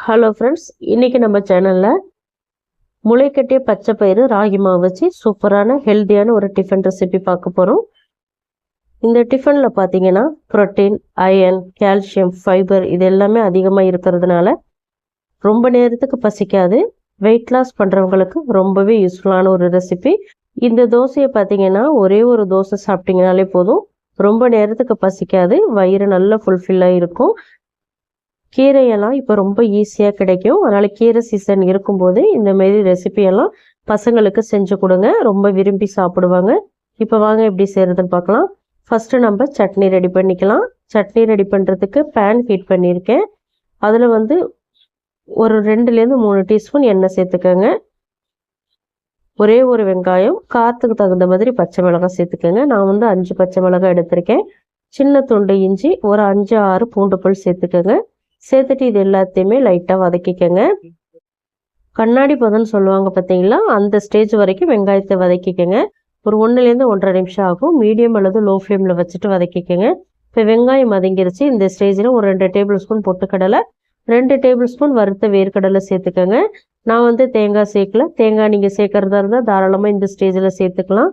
Hello friends, இன்றைக்கி நம்ம சேனலில் முளைக்கட்டிய பச்சை பயிறு ராகி மாவு வச்சு சூப்பரான ஹெல்த்தியான ஒரு டிஃபன் ரெசிபி பார்க்க போகிறோம். இந்த டிஃபனில் பார்த்தீங்கன்னா புரோட்டீன், அயன், கால்சியம், ஃபைபர் இது எல்லாமே அதிகமாக இருக்கிறதுனால ரொம்ப நேரத்துக்கு பசிக்காது. வெயிட் லாஸ் பண்ணுறவங்களுக்கு ரொம்பவே யூஸ்ஃபுல்லான ஒரு ரெசிபி. இந்த தோசையை பார்த்தீங்கன்னா ஒரே ஒரு தோசை சாப்பிட்டிங்கனாலே போதும், ரொம்ப நேரத்துக்கு பசிக்காது, வயிறு நல்லா ஃபுல்ஃபில்லாக இருக்கும். கீரையெல்லாம் இப்போ ரொம்ப ஈஸியாக கிடைக்கும். அதனால் கீரை சீசன் இருக்கும்போது இந்தமாரி ரெசிபியெல்லாம் பசங்களுக்கு செஞ்சு கொடுங்க, ரொம்ப விரும்பி சாப்பிடுவாங்க. இப்போ வாங்க எப்படி செய்கிறதுன்னு பார்க்கலாம். ஃபஸ்ட்டு நம்ம சட்னி ரெடி பண்ணிக்கலாம். சட்னி ரெடி பண்ணுறதுக்கு பேன் ஹீட் பண்ணியிருக்கேன். அதில் ஒரு 2லேருந்து 3 டீஸ்பூன் எண்ணெய் சேர்த்துக்கோங்க. ஒரே ஒரு வெங்காயம், காரத்துக்கு தகுந்த மாதிரி பச்சை மிளகாய் சேர்த்துக்கோங்க. நான் 5 பச்சை மிளகாய் எடுத்திருக்கேன். சின்ன துண்டு இஞ்சி, ஒரு 5-6 பூண்டு பல் சேர்த்துக்கோங்க. சேர்த்துட்டு இது எல்லாத்தையுமே லைட்டாக வதக்கிக்கங்க. கண்ணாடி பதம்னு சொல்லுவாங்க பார்த்தீங்களா, அந்த ஸ்டேஜ் வரைக்கும் வெங்காயத்தை வதக்கிக்கங்க. ஒரு 1லேருந்து 1.5 நிமிஷம் ஆகும். மீடியம் அல்லது லோ ஃப்ளேமில் வச்சுட்டு வதக்கிக்கங்க. இப்போ வெங்காயம் வதங்கிருச்சு. இந்த ஸ்டேஜில் ஒரு 2 டேபிள் ஸ்பூன் பொட்டுக்கடலை, 2 டேபிள் ஸ்பூன் வறுத்த வேர்க்கடலை சேர்த்துக்கங்க. நான் தேங்காய் சேர்க்கல. தேங்காய் நீங்கள் சேர்க்கறதா இருந்தால் தாராளமாக இந்த ஸ்டேஜில் சேர்த்துக்கலாம்.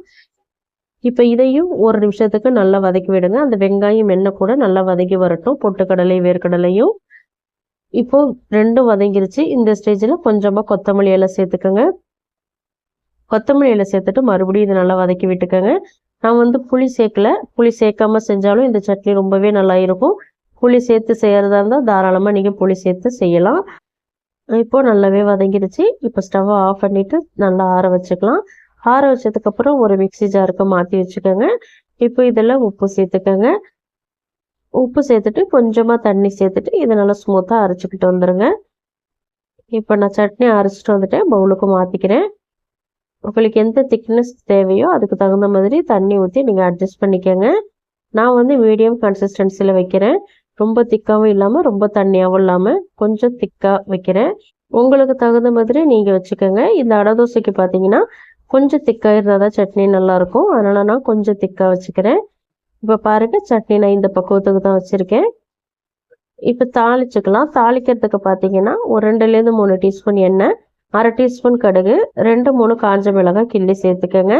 இப்போ இதையும் ஒரு நிமிஷத்துக்கு நல்லா வதக்கி விடுங்க. அந்த வெங்காயம் எண்ணெய் கூட நல்லா வதக்கி வரட்டும், பொட்டுக்கடலை வேர்க்கடலையும். இப்போ 2ம் வதங்கிருச்சு. இந்த ஸ்டேஜில் கொஞ்சமாக கொத்தமல்லி இலை சேர்த்துக்கோங்க. கொத்தமல்லி இலை சேர்த்துட்டு மறுபடியும் இதை நல்லா வதக்கி விட்டுக்கோங்க. நான் புளி சேர்க்கல. புளி சேர்க்காம செஞ்சாலும் இந்த சட்னி ரொம்பவே நல்லா இருக்கும். புளி சேர்த்து செய்கிறதா இருந்தால் தாராளமாக நீங்கள் புளி சேர்த்து செய்யலாம். இப்போ நல்லாவே வதங்கிருச்சு. இப்போ ஸ்டவ்வை ஆஃப் பண்ணிவிட்டு நல்லா ஆற வச்சுக்கலாம். ஆற வச்சதுக்கப்புறம் ஒரு மிக்ஸி ஜாருக்கு மாற்றி வச்சுக்கோங்க. இப்போ இதெல்லாம் உப்பு சேர்த்துக்கோங்க. உப்பு சேர்த்துட்டு கொஞ்சமாக தண்ணி சேர்த்துட்டு இதை நல்லா ஸ்மூத்தாக அரைச்சிக்கிட்டு வந்துடுங்க. இப்போ நான் சட்னி அரைச்சிட்டு வந்துட்டேன், பவுலுக்கு மாற்றிக்கிறேன். உங்களுக்கு எந்த திக்னஸ் தேவையோ அதுக்கு தகுந்த மாதிரி தண்ணி ஊற்றி நீங்கள் அட்ஜஸ்ட் பண்ணிக்கோங்க. நான் மீடியம் கன்சிஸ்டன்சியில் வைக்கிறேன். ரொம்ப திக்காகவும் இல்லாமல் ரொம்ப தண்ணியாகவும் இல்லாமல் கொஞ்சம் திக்காக வைக்கிறேன். உங்களுக்கு தகுந்த மாதிரி நீங்கள் வச்சுக்கோங்க. இந்த அடை தோசைக்கு பார்த்தீங்கன்னா கொஞ்சம் திக்காக இருந்தால் தான் சட்னி நல்லாயிருக்கும். அதனால் நான் கொஞ்சம் திக்காக வச்சுக்கிறேன். இப்போ பாருங்கள், சட்னி நான் இந்த பக்குவத்துக்கு தான் வச்சுருக்கேன். இப்போ தாளிச்சுக்கலாம். தாளிக்கிறதுக்கு பார்த்தீங்கன்னா ஒரு 2லேருந்து 3 டீஸ்பூன் எண்ணெய், 1/2 டீஸ்பூன் கடுகு, 2-3 காஞ்ச மிளகாய் கிள்ளி சேர்த்துக்கோங்க.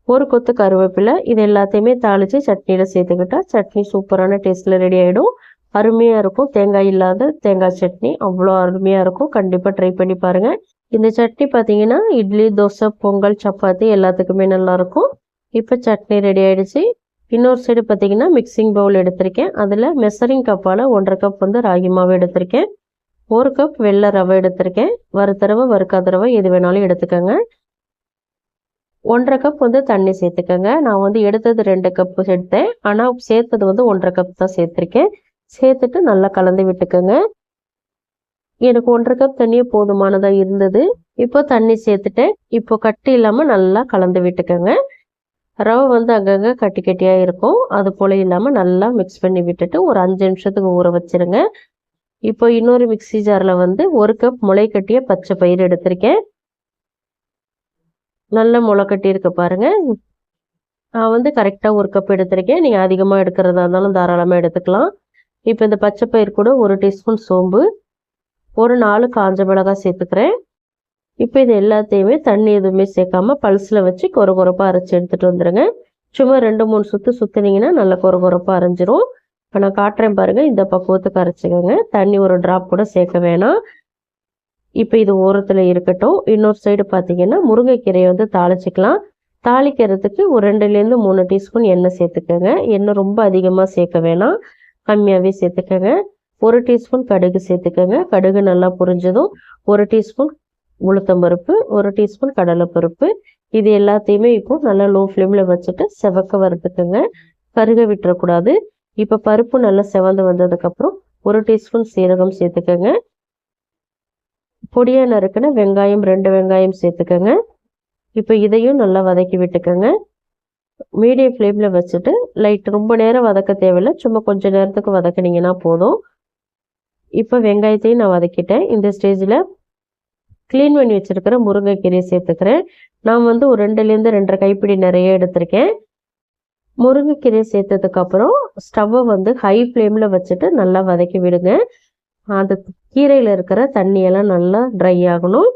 ஒரு கொத்து கருவேப்பிலை. இது எல்லாத்தையுமே தாளித்து சட்னியில் சேர்த்துக்கிட்டா சட்னி சூப்பரான டேஸ்ட்டில் ரெடி ஆகிடும். அருமையாக இருக்கும். தேங்காய் இல்லாத தேங்காய் சட்னி அவ்வளோ அருமையாக இருக்கும். கண்டிப்பாக ட்ரை பண்ணி பாருங்கள். இந்த சட்னி பார்த்தீங்கன்னா இட்லி, தோசை, பொங்கல், சப்பாத்தி எல்லாத்துக்குமே நல்லாயிருக்கும். இப்போ சட்னி ரெடி ஆகிடுச்சு. இன்னொரு சைடு பார்த்தீங்கன்னா மிக்சிங் பவுல் எடுத்திருக்கேன். அதில் மெஷரிங் கப்பால் 1.5 கப் ராகி மாவு எடுத்திருக்கேன். 1 கப் வெள்ளை ரவை எடுத்திருக்கேன். வறுத்த ரவை, வறுக்காத ரவை எது வேணாலும் எடுத்துக்கோங்க. 1.5 கப் தண்ணி சேர்த்துக்கோங்க. நான் எடுத்தது 2 கப் எடுத்தேன், ஆனால் சேர்த்தது 1.5 கப் தான் சேர்த்துருக்கேன். சேர்த்துட்டு நல்லா கலந்து விட்டுக்கோங்க. எனக்கு 1.5 கப் தண்ணியே போதுமானதாக இருந்தது. இப்போ தண்ணி சேர்த்துட்டேன். இப்போ கட்டி இல்லாமல் நல்லா கலந்து விட்டுக்கோங்க. ரவை அங்கங்கே கட்டி கட்டியாக இருக்கும். அது போல் இல்லாமல் நல்லா மிக்ஸ் பண்ணி விட்டுட்டு ஒரு 5 நிமிஷத்துக்கு ஊற வச்சுருங்க. இப்போ இன்னொரு மிக்ஸி ஜாரில் 1 கப் முளைக்கட்டிய பச்சை பயிறு எடுத்திருக்கேன். நல்ல முளை கட்டி இருக்க பாருங்கள். நான் கரெக்டாக 1 கப் எடுத்திருக்கேன். நீங்கள் அதிகமாக எடுக்கிறதா இருந்தாலும் தாராளமாக எடுத்துக்கலாம். இப்போ இந்த பச்சை பயிறு கூட 1 டீஸ்பூன் சோம்பு, ஒரு 4 காஞ்ச மிளகாய் சேர்த்துக்கிறேன். இப்போ இது எல்லாத்தையுமே தண்ணி எதுவுமே சேர்க்காம பல்ஸில் வச்சு கொரகொரப்பாக அரைச்சி எடுத்துகிட்டு வந்துடுங்க. சும்மா 2-3 சுற்று சுற்றினீங்கன்னா நல்லா கொரகொரப்பாக அரைஞ்சிரும். இப்போ நான் காட்டுறேன் பாருங்கள், இந்த பக்குவத்துக்கு அரைச்சிக்கோங்க. தண்ணி ஒரு ட்ராப் கூட சேர்க்க வேணாம். இப்போ இது ஓரத்தில் இருக்கட்டும். இன்னொரு சைடு பார்த்தீங்கன்னா முருங்கைக்கீரையை தாளிச்சிக்கலாம். தாளிக்கிறதுக்கு ஒரு 2லேருந்து 3 டீஸ்பூன் எண்ணெய் சேர்த்துக்கோங்க. எண்ணெய் ரொம்ப அதிகமாக சேர்க்க வேணாம், கம்மியாகவே சேர்த்துக்கோங்க. 1 டீஸ்பூன் கடுகு சேர்த்துக்கோங்க. கடுகு நல்லா புரிஞ்சதும் 1 டீஸ்பூன் உளுத்தம்பருப்பு, 1 டீஸ்பூன் கடலைப்பருப்பு. இது எல்லாத்தையுமே இப்போ நல்லா லோ ஃப்ளேமில் வச்சுட்டு செவக்க வறுத்துக்கோங்க. கருக விட்டுறக்கூடாது. இப்போ பருப்பு நல்லா செவந்து வந்ததுக்கப்புறம் 1 டீஸ்பூன் சீரகம் சேர்த்துக்கோங்க. பொடியாக நறுக்கின வெங்காயம் 2 வெங்காயம் சேர்த்துக்கோங்க. இப்போ இதையும் நல்லா வதக்கி விட்டுக்கோங்க. மீடியம் ஃப்ளேமில் வச்சுட்டு லைட் ரொம்ப நேரம் வதக்க தேவையில்லை, சும்மா கொஞ்சம் நேரத்துக்கு வதக்கினீங்கன்னா போதும். இப்போ வெங்காயத்தையும் நான் வதக்கிட்டேன். இந்த ஸ்டேஜில் க்ளீன் பண்ணி வச்சுருக்கிற முருங்கைக்கீரையை சேர்த்துக்கிறேன். நான் ஒரு 2லேருந்து 2.5 கைப்பிடி நிறைய எடுத்திருக்கேன். முருங்கைக்கீரையை சேர்த்ததுக்கப்புறம் ஸ்டவ்வை ஹை ஃப்ளேமில் வச்சுட்டு நல்லா வதக்கி விடுங்க. அந்த கீரையில் இருக்கிற தண்ணியெல்லாம் நல்லா ட்ரை ஆகணும்.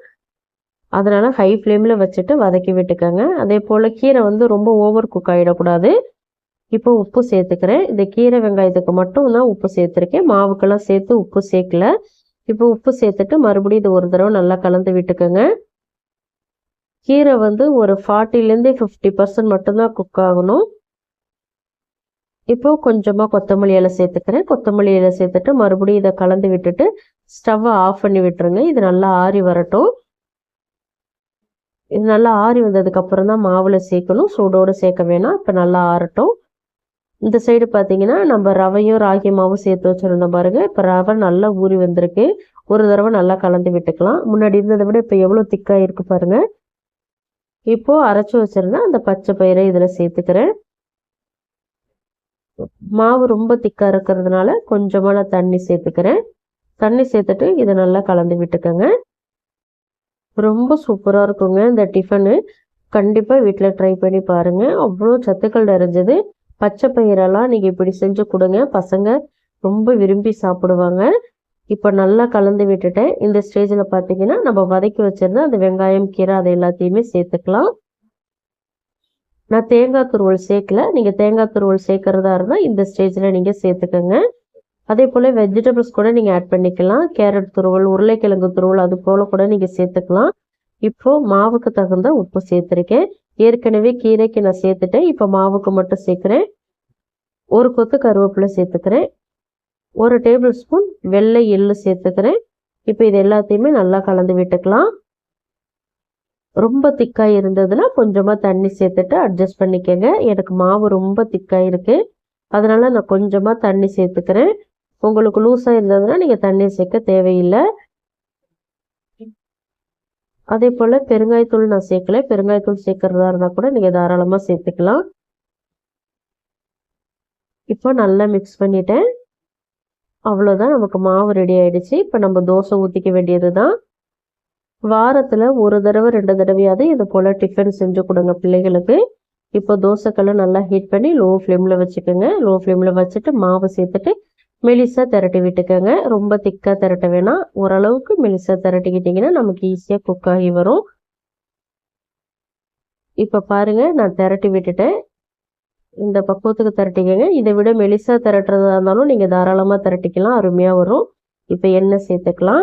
அதனால் ஹை ஃப்ளேமில் வச்சுட்டு வதக்கி விட்டுக்கோங்க. அதே போல் கீரை வந்து ரொம்ப ஓவர் குக் ஆகிடக்கூடாது. இப்போ உப்பு சேர்த்துக்கிறேன். இந்த கீரை வெங்காயத்துக்கு மட்டும் தான் உப்பு சேர்த்துருக்கேன். மாவுக்கெல்லாம் சேர்த்து உப்பு சேர்க்கல. இப்போ உப்பு சேர்த்துட்டு மறுபடியும் இது ஒரு தடவை நல்லா கலந்து விட்டுக்கோங்க. கீரை வந்து ஒரு 40லேருந்து 50% மட்டும்தான் குக் ஆகணும். இப்போ கொஞ்சமாக கொத்தமல்லி இலை சேர்த்துக்கிறேன். கொத்தமல்லி இலை சேர்த்துட்டு மறுபடியும் இதை கலந்து விட்டுட்டு ஸ்டவ்வை ஆஃப் பண்ணி விட்டுருங்க. இது நல்லா ஆறி வரட்டும். இது நல்லா ஆறி வந்ததுக்கப்புறம் தான் மாவில் சேர்க்கணும். சூடோடு சேர்க்க வேணாம். இப்போ நல்லா ஆறட்டும். இந்த சைடு பார்த்தீங்கன்னா நம்ம ரவையும் ராகி மாவும் சேர்த்து வச்சுருந்தோம் பாருங்கள். இப்போ ரவை நல்லா ஊறி வந்திருக்கு. ஒரு தடவை நல்லா கலந்து விட்டுக்கலாம். முன்னாடி இருந்ததை விட இப்போ எவ்வளோ திக்காக இருக்குது பாருங்கள். இப்போது அரைச்சி வச்சுருந்தேன் அந்த பச்சை பயிரை இதில் சேர்த்துக்கிறேன். மாவு ரொம்ப திக்காக இருக்கிறதுனால கொஞ்சமாக நான் தண்ணி சேர்த்துக்கிறேன். தண்ணி சேர்த்துட்டு இதை நல்லா கலந்து விட்டுக்கோங்க. ரொம்ப சூப்பராக இருக்குங்க இந்த டிஃபனு. கண்டிப்பாக வீட்டில் ட்ரை பண்ணி பாருங்கள். அவ்வளோ சத்துக்கள் நிறைஞ்சது. பச்சை பயிரெல்லாம் நீங்கள் இப்படி செஞ்சு கொடுங்க. பசங்க ரொம்ப விரும்பி சாப்பிடுவாங்க. இப்போ நல்லா கலந்து விட்டுட்டேன். இந்த ஸ்டேஜில் பார்த்தீங்கன்னா நம்ம வதக்கி வச்சுருந்தா அந்த வெங்காயம் கீரை அதை எல்லாத்தையுமே சேர்த்துக்கலாம். நான் தேங்காய் துருவல் சேர்க்கல. நீங்கள் தேங்காய் துருவல் சேர்க்குறதா இருந்தால் இந்த ஸ்டேஜில் நீங்கள் சேர்த்துக்கோங்க. அதே போல் வெஜிடபிள்ஸ் கூட நீங்கள் ஆட் பண்ணிக்கலாம். கேரட் துருவல், உருளைக்கிழங்கு துருவல் அது போல் கூட நீங்கள் சேர்த்துக்கலாம். இப்போது மாவுக்கு தகுந்த உப்பு சேர்த்துருக்கேன். ஏற்கனவே கீரைக்கு நான் சேர்த்துட்டேன். இப்போ மாவுக்கு மட்டும் சேர்க்குறேன். ஒரு கொத்து கருவேப்பிலை சேர்த்துக்கிறேன். 1 டேபிள் ஸ்பூன் வெள்ளை எள்ளு சேர்த்துக்கிறேன். இப்போ இது எல்லாத்தையுமே நல்லா கலந்து விட்டுக்கலாம். ரொம்ப திக்காக இருந்ததுன்னா கொஞ்சமாக தண்ணி சேர்த்துட்டு அட்ஜஸ்ட் பண்ணிக்கோங்க. எனக்கு மாவு ரொம்ப திக்காக இருக்குது. அதனால் நான் கொஞ்சமாக தண்ணி சேர்த்துக்கிறேன். உங்களுக்கு லூஸாக இருந்ததுன்னா நீங்கள் தண்ணி சேர்க்க தேவையில்லை. அதே போல் பெருங்காயத்தூள் நான் சேர்க்கல. பெருங்காயத்தூள் சேர்க்கறதா இருந்தால் கூட நீங்கள் தாராளமாக சேர்த்துக்கலாம். இப்போ நல்லா மிக்ஸ் பண்ணிட்டேன். அவ்வளோதான், நமக்கு மாவு ரெடி ஆகிடுச்சு. இப்போ நம்ம தோசை ஊற்றிக்க வேண்டியது தான். வாரத்தில் ஒரு தடவை 2 தடவையாவது இது போல் டிஃபன் செஞ்சு கொடுங்க பிள்ளைகளுக்கு. இப்போ தோசைக்கல்லை நல்லா ஹீட் பண்ணி லோ ஃப்ளேமில் வச்சுக்கோங்க. லோ ஃப்ளேமில் வச்சுட்டு மாவு சேர்த்துட்டு மெலிசாக திரட்டி விட்டுக்கோங்க. ரொம்ப திக்காக திரட்ட வேணாம். ஓரளவுக்கு மெலிசாக திரட்டிக்கிட்டிங்கன்னா நமக்கு ஈஸியாக குக் ஆகி வரும். இப்போ பாருங்கள், நான் திரட்டி விட்டுட்டேன். இந்த பக்குவத்துக்கு திரட்டிக்கங்க. இதை விட மெலிசாக திரட்டுறதா இருந்தாலும் நீங்கள் தாராளமாக திரட்டிக்கலாம். அருமையாக வரும். இப்போ எண்ணெய் சேர்த்துக்கலாம்.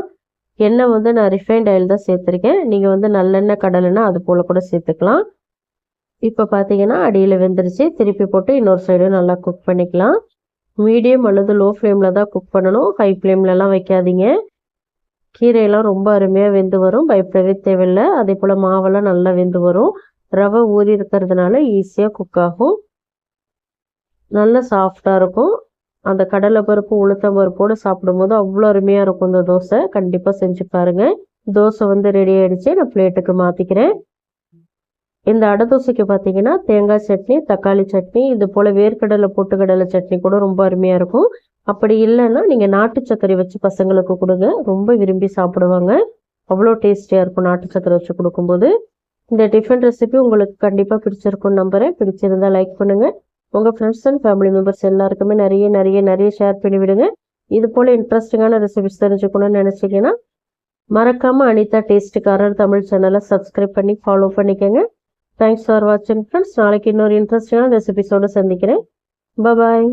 எண்ணெய் வந்து நான் ரிஃபைண்ட் ஆயில் தான் சேர்த்துருக்கேன். நீங்கள் வந்து நல்லெண்ணெய், கடலெண்ணெய் அது போல் கூட சேர்த்துக்கலாம். இப்போ பார்த்தீங்கன்னா அடியில் வெந்துருச்சு. திருப்பி போட்டு இன்னொரு சைடும் நல்லா குக் பண்ணிக்கலாம். மீடியம் அல்லது லோ ஃப்ளேமில் தான் குக் பண்ணணும். ஹை ஃப்ளேம்லலாம் வைக்காதீங்க. கீரையெல்லாம் ரொம்ப அருமையாக வெந்து வரும். பயப்படவே தேவையில்லை. அதே போல் மாவெல்லாம் நல்லா வெந்து வரும். ரவை ஊறி இருக்கிறதுனால ஈஸியாக குக் ஆகும். நல்லா சாஃப்டாக இருக்கும். அந்த கடலைப்பருப்பு, உளுத்தம் பருப்போடு சாப்பிடும்போது அவ்வளோ அருமையாக இருக்கும் இந்த தோசை. கண்டிப்பாக செஞ்சு பாருங்கள். தோசை வந்து ரெடி ஆகிடுச்சு. நான் பிளேட்டுக்கு மாற்றிக்கிறேன். இந்த அடை தோசைக்கு பார்த்தீங்கன்னா தேங்காய் சட்னி, தக்காளி சட்னி, இது போல் வேர்க்கடலை, பொட்டுக்கடலை சட்னி கூட ரொம்ப அருமையாக இருக்கும். அப்படி இல்லைன்னா நீங்கள் நாட்டு சர்க்கரை வச்சு பசங்களுக்கு கொடுங்க. ரொம்ப விரும்பி சாப்பிடுவாங்க. அவ்வளோ டேஸ்டியாக இருக்கும் நாட்டு சர்க்கரை வச்சு கொடுக்கும்போது. இந்த டிஃபன் ரெசிபி உங்களுக்கு கண்டிப்பாக பிடிச்சிருக்கும்னு நம்புகிறேன். பிடிச்சிருந்தால் லைக் பண்ணுங்கள். உங்கள் ஃப்ரெண்ட்ஸ் அண்ட் ஃபேமிலி மெம்பர்ஸ் எல்லாருக்குமே நிறைய ஷேர் பண்ணி விடுங்க. இது போல் இன்ட்ரெஸ்டிங்கான ரெசிபிஸ் தெரிஞ்சுக்கணும்னு நினச்சிங்கன்னா மறக்காமல் அனிதா டேஸ்ட்டுக்காரர் தமிழ் சேனலை சப்ஸ்கிரைப் பண்ணி ஃபாலோ பண்ணிக்கோங்க. தேங்க்ஸ் ஃபார் வாட்சிங் ஃப்ரெண்ட்ஸ். நாளைக்கு இன்னொரு இன்ட்ரெஸ்டிங்கான ரெசிபிஸோடு சந்திக்கிறேன். பாய்.